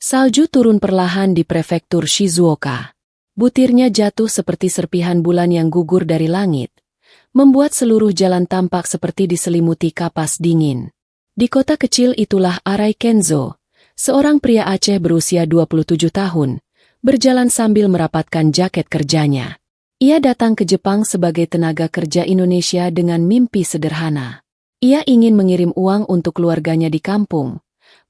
Salju turun perlahan di prefektur Shizuoka. Butirnya jatuh seperti serpihan bulan yang gugur dari langit, membuat seluruh jalan tampak seperti diselimuti kapas dingin. Di kota kecil itulah Arai Kenzo, seorang pria Aceh berusia 27 tahun, berjalan sambil merapatkan jaket kerjanya. Ia datang ke Jepang sebagai tenaga kerja Indonesia dengan mimpi sederhana. Ia ingin mengirim uang untuk keluarganya di kampung,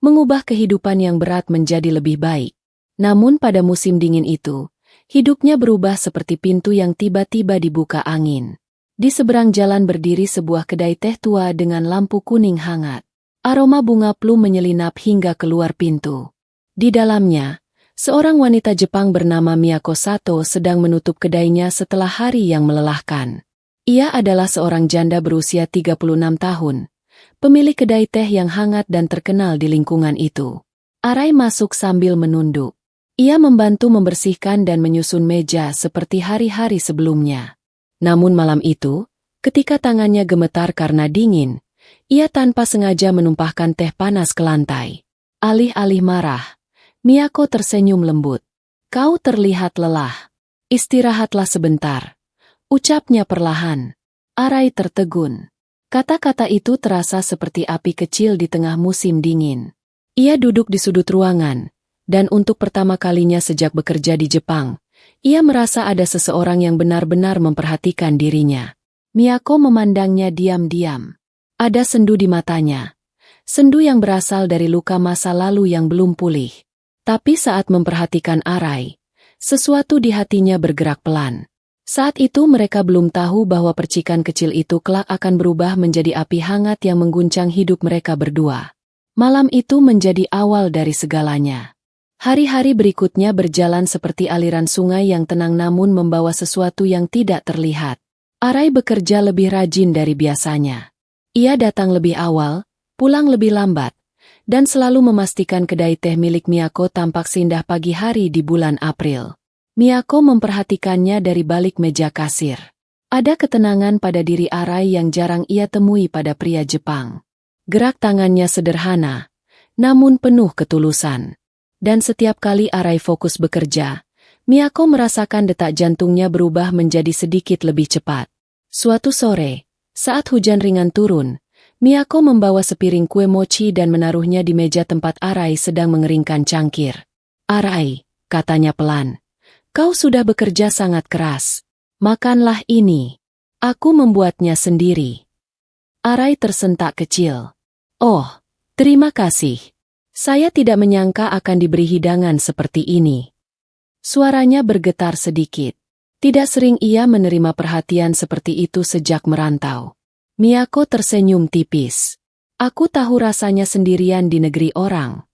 mengubah kehidupan yang berat menjadi lebih baik. Namun pada musim dingin itu, hidupnya berubah seperti pintu yang tiba-tiba dibuka angin. Di seberang jalan berdiri sebuah kedai teh tua dengan lampu kuning hangat. Aroma bunga plum menyelinap hingga keluar pintu. Di dalamnya, seorang wanita Jepang bernama Miyako Sato sedang menutup kedainya setelah hari yang melelahkan. Ia adalah seorang janda berusia 36 tahun, pemilik kedai teh yang hangat dan terkenal di lingkungan itu. Arai masuk sambil menunduk. Ia membantu membersihkan dan menyusun meja seperti hari-hari sebelumnya. Namun malam itu, ketika tangannya gemetar karena dingin, ia tanpa sengaja menumpahkan teh panas ke lantai. Alih-alih marah, Miyako tersenyum lembut. "Kau terlihat lelah. Istirahatlah sebentar," ucapnya perlahan. Arai tertegun. Kata-kata itu terasa seperti api kecil di tengah musim dingin. Ia duduk di sudut ruangan, dan untuk pertama kalinya sejak bekerja di Jepang, ia merasa ada seseorang yang benar-benar memperhatikan dirinya. Miyako memandangnya diam-diam. Ada sendu di matanya. Sendu yang berasal dari luka masa lalu yang belum pulih. Tapi saat memperhatikan Arai, sesuatu di hatinya bergerak pelan. Saat itu mereka belum tahu bahwa percikan kecil itu kelak akan berubah menjadi api hangat yang mengguncang hidup mereka berdua. Malam itu menjadi awal dari segalanya. Hari-hari berikutnya berjalan seperti aliran sungai yang tenang namun membawa sesuatu yang tidak terlihat. Arai bekerja lebih rajin dari biasanya. Ia datang lebih awal, pulang lebih lambat, dan selalu memastikan kedai teh milik Miyako tampak seindah pagi hari di bulan April. Miyako memperhatikannya dari balik meja kasir. Ada ketenangan pada diri Arai yang jarang ia temui pada pria Jepang. Gerak tangannya sederhana, namun penuh ketulusan. Dan setiap kali Arai fokus bekerja, Miyako merasakan detak jantungnya berubah menjadi sedikit lebih cepat. Suatu sore, saat hujan ringan turun, Miyako membawa sepiring kue mochi dan menaruhnya di meja tempat Arai sedang mengeringkan cangkir. "Arai," katanya pelan, "kau sudah bekerja sangat keras. Makanlah ini. Aku membuatnya sendiri." Arai tersentak kecil. "Oh, terima kasih. Saya tidak menyangka akan diberi hidangan seperti ini." Suaranya bergetar sedikit. Tidak sering ia menerima perhatian seperti itu sejak merantau. Miyako tersenyum tipis. "Aku tahu rasanya sendirian di negeri orang."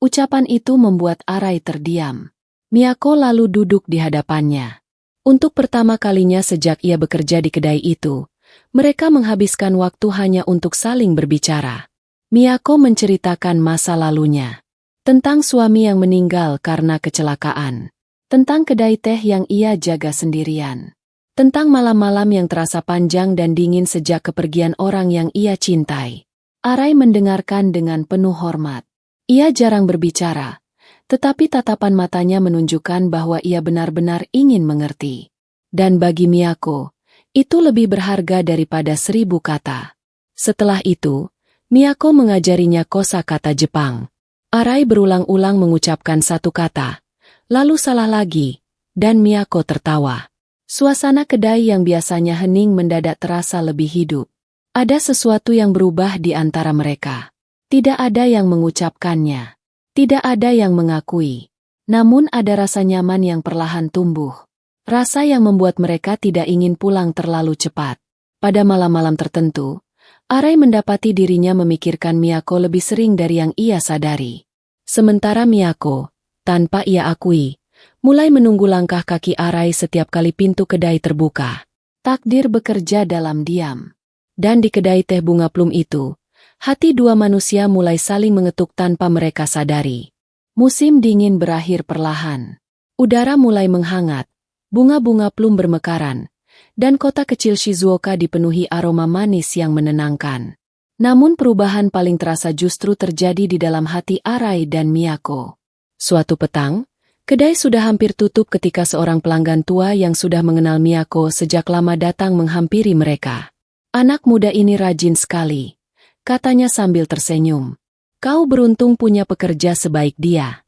Ucapan itu membuat Arai terdiam. Miyako lalu duduk di hadapannya. Untuk pertama kalinya sejak ia bekerja di kedai itu, mereka menghabiskan waktu hanya untuk saling berbicara. Miyako menceritakan masa lalunya. Tentang suami yang meninggal karena kecelakaan. Tentang kedai teh yang ia jaga sendirian. Tentang malam-malam yang terasa panjang dan dingin sejak kepergian orang yang ia cintai. Arai mendengarkan dengan penuh hormat. Ia jarang berbicara, tetapi tatapan matanya menunjukkan bahwa ia benar-benar ingin mengerti. Dan bagi Miyako, itu lebih berharga daripada 1000 kata. Setelah itu, Miyako mengajarinya kosakata Jepang. Arai berulang-ulang mengucapkan satu kata, lalu salah lagi, dan Miyako tertawa. Suasana kedai yang biasanya hening mendadak terasa lebih hidup. Ada sesuatu yang berubah di antara mereka. Tidak ada yang mengucapkannya. Tidak ada yang mengakui. Namun ada rasa nyaman yang perlahan tumbuh. Rasa yang membuat mereka tidak ingin pulang terlalu cepat. Pada malam-malam tertentu, Arai mendapati dirinya memikirkan Miyako lebih sering dari yang ia sadari. Sementara Miyako, tanpa ia akui, mulai menunggu langkah kaki Arai setiap kali pintu kedai terbuka. Takdir bekerja dalam diam. Dan di kedai teh bunga plum itu, hati dua manusia mulai saling mengetuk tanpa mereka sadari. Musim dingin berakhir perlahan. Udara mulai menghangat, bunga-bunga plum bermekaran, dan kota kecil Shizuoka dipenuhi aroma manis yang menenangkan. Namun perubahan paling terasa justru terjadi di dalam hati Arai dan Miyako. Suatu petang, kedai sudah hampir tutup ketika seorang pelanggan tua yang sudah mengenal Miyako sejak lama datang menghampiri mereka. "Anak muda ini rajin sekali," katanya sambil tersenyum. "Kau beruntung punya pekerja sebaik dia."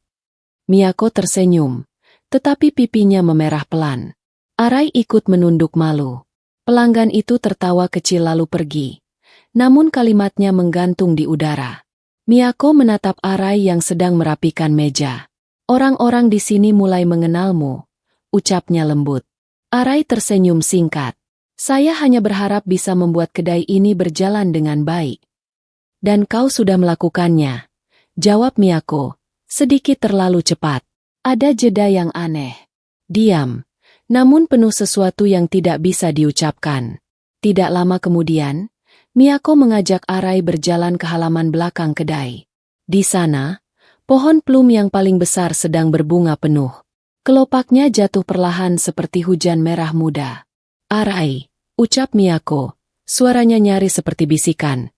Miyako tersenyum, tetapi pipinya memerah pelan. Arai ikut menunduk malu. Pelanggan itu tertawa kecil lalu pergi. Namun kalimatnya menggantung di udara. Miyako menatap Arai yang sedang merapikan meja. "Orang-orang di sini mulai mengenalmu," ucapnya lembut. Arai tersenyum singkat. "Saya hanya berharap bisa membuat kedai ini berjalan dengan baik." "Dan kau sudah melakukannya," jawab Miyako, sedikit terlalu cepat. Ada jeda yang aneh. Diam, namun penuh sesuatu yang tidak bisa diucapkan. Tidak lama kemudian, Miyako mengajak Arai berjalan ke halaman belakang kedai. Di sana, pohon plum yang paling besar sedang berbunga penuh. Kelopaknya jatuh perlahan seperti hujan merah muda. "Arai," ucap Miyako, suaranya nyaris seperti bisikan.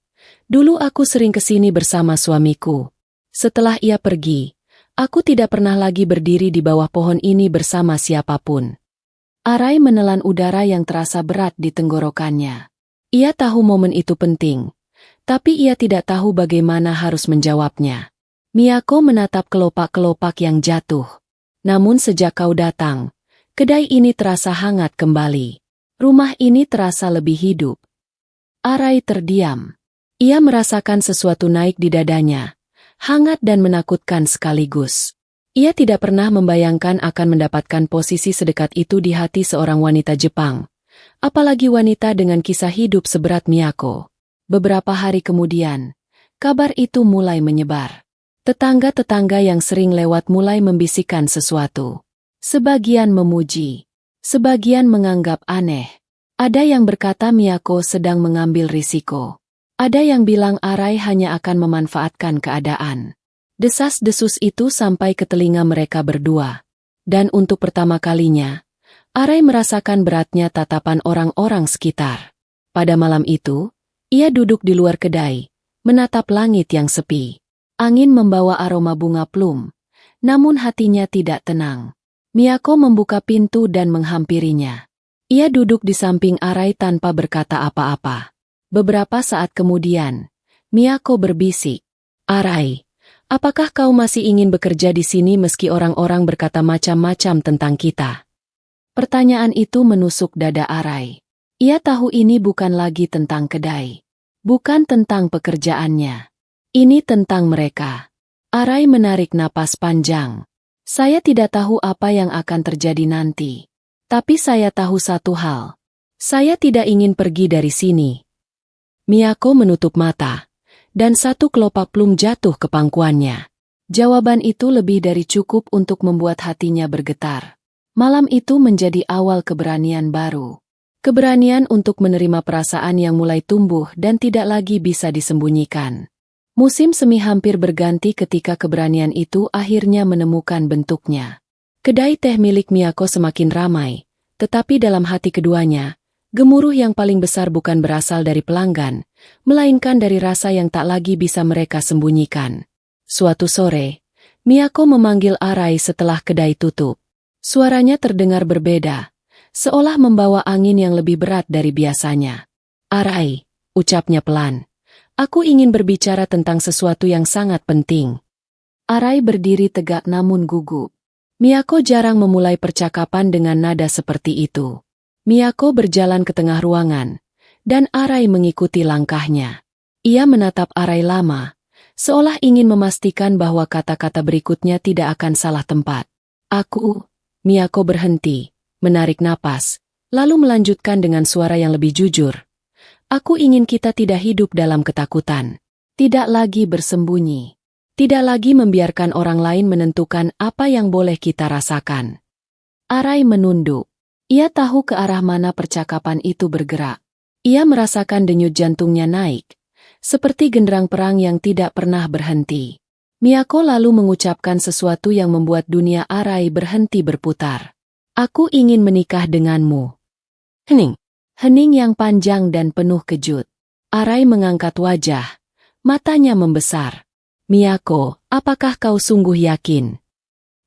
"Dulu aku sering kesini bersama suamiku. Setelah ia pergi, aku tidak pernah lagi berdiri di bawah pohon ini bersama siapapun." Arai menelan udara yang terasa berat di tenggorokannya. Ia tahu momen itu penting, tapi ia tidak tahu bagaimana harus menjawabnya. Miyako menatap kelopak-kelopak yang jatuh. "Namun sejak kau datang, kedai ini terasa hangat kembali. Rumah ini terasa lebih hidup." Arai terdiam. Ia merasakan sesuatu naik di dadanya, hangat dan menakutkan sekaligus. Ia tidak pernah membayangkan akan mendapatkan posisi sedekat itu di hati seorang wanita Jepang. Apalagi wanita dengan kisah hidup seberat Miyako. Beberapa hari kemudian, kabar itu mulai menyebar. Tetangga-tetangga yang sering lewat mulai membisikkan sesuatu. Sebagian memuji, sebagian menganggap aneh. Ada yang berkata Miyako sedang mengambil risiko. Ada yang bilang Arai hanya akan memanfaatkan keadaan. Desas-desus itu sampai ke telinga mereka berdua. Dan untuk pertama kalinya, Arai merasakan beratnya tatapan orang-orang sekitar. Pada malam itu, ia duduk di luar kedai, menatap langit yang sepi. Angin membawa aroma bunga plum, namun hatinya tidak tenang. Miyako membuka pintu dan menghampirinya. Ia duduk di samping Arai tanpa berkata apa-apa. Beberapa saat kemudian, Miyako berbisik, "Arai, apakah kau masih ingin bekerja di sini meski orang-orang berkata macam-macam tentang kita?" Pertanyaan itu menusuk dada Arai. Ia tahu ini bukan lagi tentang kedai. Bukan tentang pekerjaannya. Ini tentang mereka. Arai menarik napas panjang. "Saya tidak tahu apa yang akan terjadi nanti. Tapi saya tahu satu hal. Saya tidak ingin pergi dari sini." Miyako menutup mata, dan satu kelopak plum jatuh ke pangkuannya. Jawaban itu lebih dari cukup untuk membuat hatinya bergetar. Malam itu menjadi awal keberanian baru. Keberanian untuk menerima perasaan yang mulai tumbuh dan tidak lagi bisa disembunyikan. Musim semi hampir berganti ketika keberanian itu akhirnya menemukan bentuknya. Kedai teh milik Miyako semakin ramai, tetapi dalam hati keduanya, gemuruh yang paling besar bukan berasal dari pelanggan, melainkan dari rasa yang tak lagi bisa mereka sembunyikan. Suatu sore, Miyako memanggil Arai setelah kedai tutup. Suaranya terdengar berbeda, seolah membawa angin yang lebih berat dari biasanya. "Arai," ucapnya pelan, "aku ingin berbicara tentang sesuatu yang sangat penting." Arai berdiri tegak namun gugup. Miyako jarang memulai percakapan dengan nada seperti itu. Miyako berjalan ke tengah ruangan, dan Arai mengikuti langkahnya. Ia menatap Arai lama, seolah ingin memastikan bahwa kata-kata berikutnya tidak akan salah tempat. Miyako berhenti, menarik napas, lalu melanjutkan dengan suara yang lebih jujur. "Aku ingin kita tidak hidup dalam ketakutan. Tidak lagi bersembunyi. Tidak lagi membiarkan orang lain menentukan apa yang boleh kita rasakan." Arai menunduk. Ia tahu ke arah mana percakapan itu bergerak. Ia merasakan denyut jantungnya naik, seperti genderang perang yang tidak pernah berhenti. Miyako lalu mengucapkan sesuatu yang membuat dunia Arai berhenti berputar. "Aku ingin menikah denganmu." Hening. Hening yang panjang dan penuh kejut. Arai mengangkat wajah. Matanya membesar. "Miyako, apakah kau sungguh yakin?"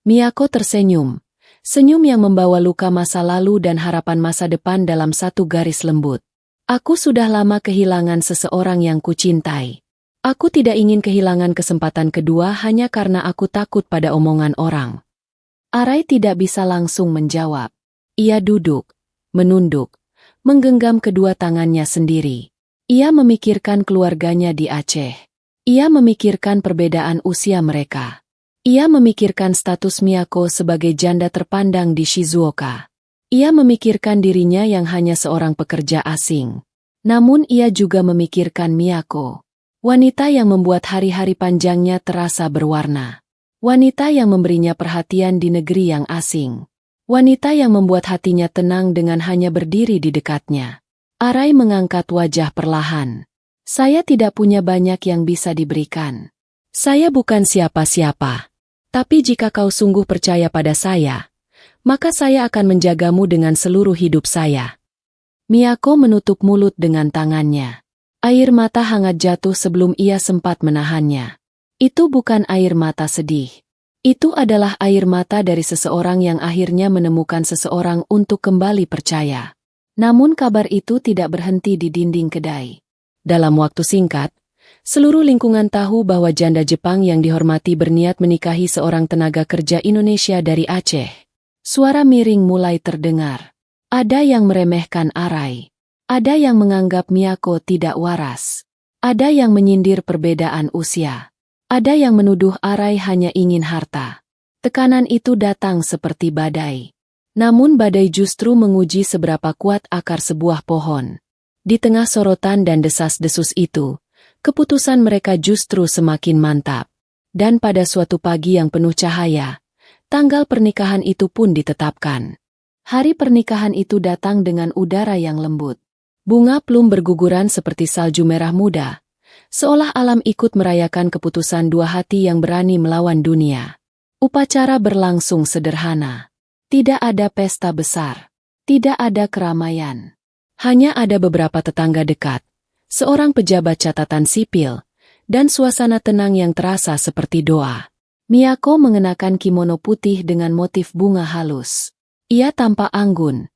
Miyako tersenyum. Senyum yang membawa luka masa lalu dan harapan masa depan dalam satu garis lembut. Aku sudah lama kehilangan seseorang yang kucintai. Aku tidak ingin kehilangan kesempatan kedua hanya karena aku takut pada omongan orang. Arai tidak bisa langsung menjawab. Ia duduk, menunduk, menggenggam kedua tangannya sendiri. Ia memikirkan keluarganya di Aceh. Ia memikirkan perbedaan usia mereka. Ia memikirkan status Miyako sebagai janda terpandang di Shizuoka. Ia memikirkan dirinya yang hanya seorang pekerja asing. Namun ia juga memikirkan Miyako. Wanita yang membuat hari-hari panjangnya terasa berwarna. Wanita yang memberinya perhatian di negeri yang asing. Wanita yang membuat hatinya tenang dengan hanya berdiri di dekatnya. Arai mengangkat wajah perlahan. Saya tidak punya banyak yang bisa diberikan. Saya bukan siapa-siapa. Tapi jika kau sungguh percaya pada saya, maka saya akan menjagamu dengan seluruh hidup saya. Miyako menutup mulut dengan tangannya. Air mata hangat jatuh sebelum ia sempat menahannya. Itu bukan air mata sedih. Itu adalah air mata dari seseorang yang akhirnya menemukan seseorang untuk kembali percaya. Namun kabar itu tidak berhenti di dinding kedai. Dalam waktu singkat, seluruh lingkungan tahu bahwa janda Jepang yang dihormati berniat menikahi seorang tenaga kerja Indonesia dari Aceh. Suara miring mulai terdengar. Ada yang meremehkan Arai. Ada yang menganggap Miyako tidak waras. Ada yang menyindir perbedaan usia. Ada yang menuduh Arai hanya ingin harta. Tekanan itu datang seperti badai. Namun badai justru menguji seberapa kuat akar sebuah pohon. Di tengah sorotan dan desas-desus itu, keputusan mereka justru semakin mantap. Dan pada suatu pagi yang penuh cahaya, tanggal pernikahan itu pun ditetapkan. Hari pernikahan itu datang dengan udara yang lembut. Bunga plum berguguran seperti salju merah muda, seolah alam ikut merayakan keputusan dua hati yang berani melawan dunia. Upacara berlangsung sederhana. Tidak ada pesta besar. Tidak ada keramaian. Hanya ada beberapa tetangga dekat, seorang pejabat catatan sipil, dan suasana tenang yang terasa seperti doa. Miyako mengenakan kimono putih dengan motif bunga halus. Ia tampak anggun,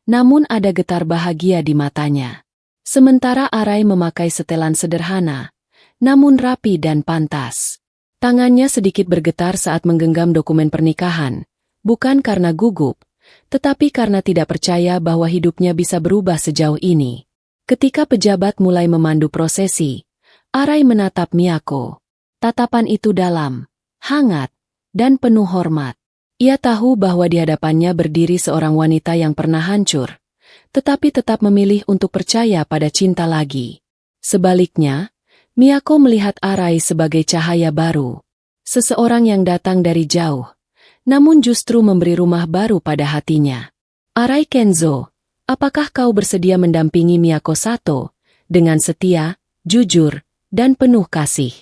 namun ada getar bahagia di matanya. Sementara Arai memakai setelan sederhana, namun rapi dan pantas. Tangannya sedikit bergetar saat menggenggam dokumen pernikahan, bukan karena gugup, tetapi karena tidak percaya bahwa hidupnya bisa berubah sejauh ini. Ketika pejabat mulai memandu prosesi, Arai menatap Miyako. Tatapan itu dalam, hangat, dan penuh hormat. Ia tahu bahwa di hadapannya berdiri seorang wanita yang pernah hancur, tetapi tetap memilih untuk percaya pada cinta lagi. Sebaliknya, Miyako melihat Arai sebagai cahaya baru. Seseorang yang datang dari jauh, namun justru memberi rumah baru pada hatinya. Arai Kenzo, apakah kau bersedia mendampingi Miyako Sato dengan setia, jujur, dan penuh kasih?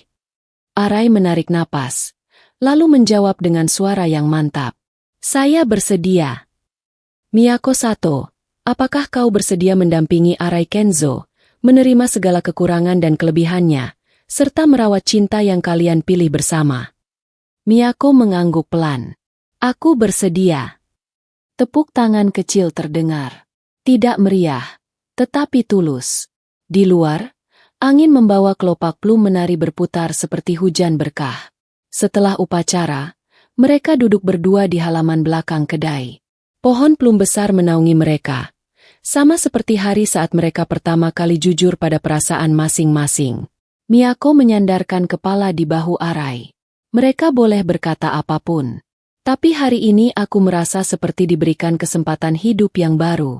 Arai menarik napas, lalu menjawab dengan suara yang mantap. Saya bersedia. Miyako Sato, apakah kau bersedia mendampingi Arai Kenzo, menerima segala kekurangan dan kelebihannya, serta merawat cinta yang kalian pilih bersama? Miyako mengangguk pelan. Aku bersedia. Tepuk tangan kecil terdengar. Tidak meriah, tetapi tulus. Di luar, angin membawa kelopak plum menari berputar seperti hujan berkah. Setelah upacara, mereka duduk berdua di halaman belakang kedai. Pohon plum besar menaungi mereka, sama seperti hari saat mereka pertama kali jujur pada perasaan masing-masing. Miyako menyandarkan kepala di bahu Arai. Mereka boleh berkata apapun. Tapi hari ini aku merasa seperti diberikan kesempatan hidup yang baru.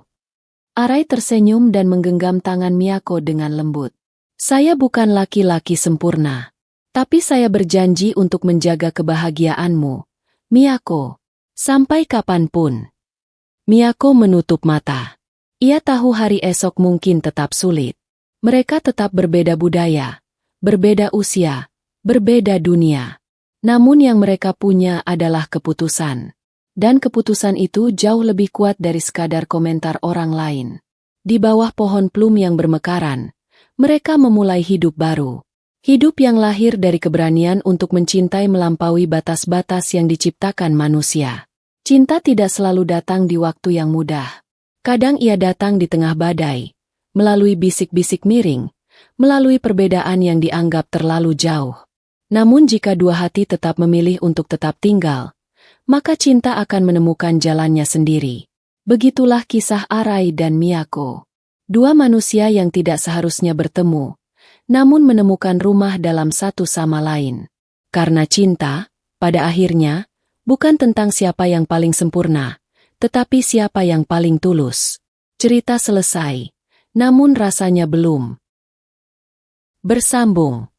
Arai tersenyum dan menggenggam tangan Miyako dengan lembut. Saya bukan laki-laki sempurna. Tapi saya berjanji untuk menjaga kebahagiaanmu, Miyako. Sampai kapanpun. Miyako menutup mata. Ia tahu hari esok mungkin tetap sulit. Mereka tetap berbeda budaya, berbeda usia, berbeda dunia. Namun yang mereka punya adalah keputusan. Dan keputusan itu jauh lebih kuat dari sekadar komentar orang lain. Di bawah pohon plum yang bermekaran, mereka memulai hidup baru. Hidup yang lahir dari keberanian untuk mencintai melampaui batas-batas yang diciptakan manusia. Cinta tidak selalu datang di waktu yang mudah. Kadang ia datang di tengah badai, melalui bisik-bisik miring, melalui perbedaan yang dianggap terlalu jauh. Namun jika dua hati tetap memilih untuk tetap tinggal, maka cinta akan menemukan jalannya sendiri. Begitulah kisah Arai dan Miyako. Dua manusia yang tidak seharusnya bertemu, namun menemukan rumah dalam satu sama lain. Karena cinta, pada akhirnya, bukan tentang siapa yang paling sempurna, tetapi siapa yang paling tulus. Cerita selesai, namun rasanya belum bersambung.